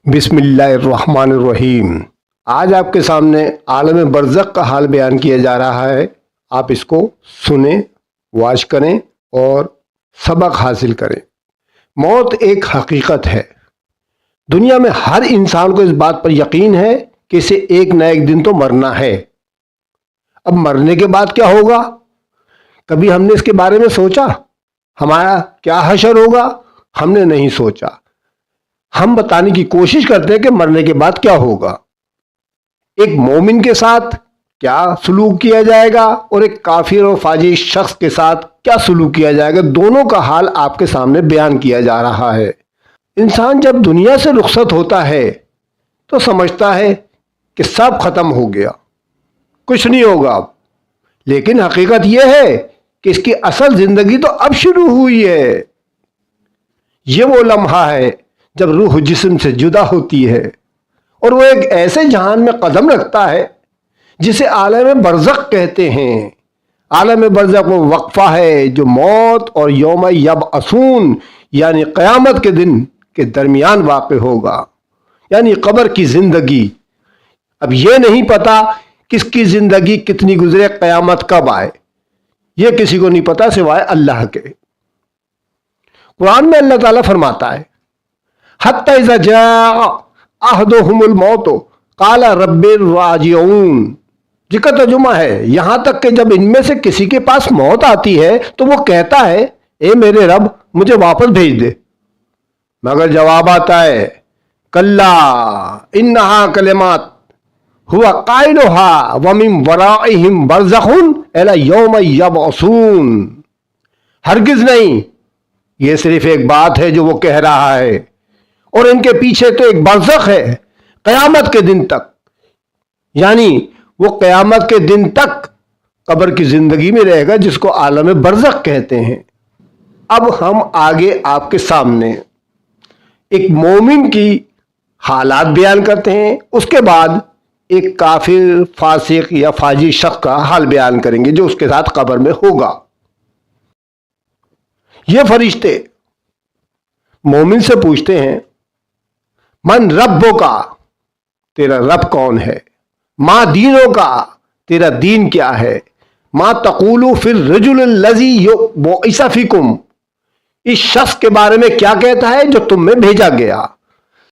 बिस्मिल्लाहिर्रहमानिर्रहीम। आज आपके सामने आलम बरज़ख का हाल बयान किया जा रहा है। आप इसको सुने, वाच करें और सबक हासिल करें। मौत एक हकीकत है। दुनिया में हर इंसान को इस बात पर यकीन है कि इसे एक न एक दिन तो मरना है। अब मरने के बाद क्या होगा? कभी हमने इसके बारे में सोचा? हमारा क्या हशर होगा? हमने नहीं सोचा। हम बताने की कोशिश करते हैं कि मरने के बाद क्या होगा। एक मोमिन के साथ क्या सलूक किया जाएगा और एक काफिर और फाजिर शख्स के साथ क्या सलूक किया जाएगा, दोनों का हाल आपके सामने बयान किया जा रहा है। इंसान जब दुनिया से रुखसत होता है तो समझता है कि सब खत्म हो गया, कुछ नहीं होगा अब। लेकिन हकीकत यह है कि इसकी असल जिंदगी तो अब शुरू हुई है। ये वो लम्हा है जब रूह जिस्म से जुदा होती है और वो एक ऐसे जहान में कदम रखता है जिसे आलम बरज़ख कहते हैं। आलम बरज़ख वो वक्फा है जो मौत और यौम यबअसून यानी क़यामत के दिन के दरमियान वाक़ होगा, यानी कब्र की ज़िंदगी। अब ये नहीं पता किसकी ज़िंदगी कितनी गुजरे, क़यामत कब आए, ये किसी को नहीं पता सिवाय अल्लाह के। कुरान में अल्लाह ताला फरमाता है, हत्ता इज़ा जाअ अहदुहुमुल मौत क़ाला रब्बि राजिऊन। जिसका तर्जुमा है, यहां तक कि जब इनमें से किसी के पास मौत आती है तो वो कहता है, ए मेरे रब मुझे वापस भेज दे। मगर जवाब आता है, कल्ला इन्नहा कलिमात हुआ काइलुहा व मिन वराइहिम बरज़खुन इला यौम यबअसून। हरगिज नहीं, ये सिर्फ एक बात है जो वो कह रहा है और इनके पीछे तो एक बरज़ख है क़यामत के दिन तक। यानी वो क़यामत के दिन तक कब्र की जिंदगी में रहेगा, जिसको आलम बरज़ख कहते हैं। अब हम आगे आपके सामने एक मोमिन की हालात बयान करते हैं, उसके बाद एक काफिर, फासिक या फाजिर शख्स का हाल बयान करेंगे जो उसके साथ कब्र में होगा। ये फरिश्ते मोमिन से पूछते हैं, मन रब्बो का, तेरा रब कौन है? माँ दीनों का, तेरा दीन क्या है? माँ तक़ूलु फिर रजुल लज़ी युबअस फ़ीकुम, इस शख्स के बारे में क्या कहता है जो तुम में भेजा गया।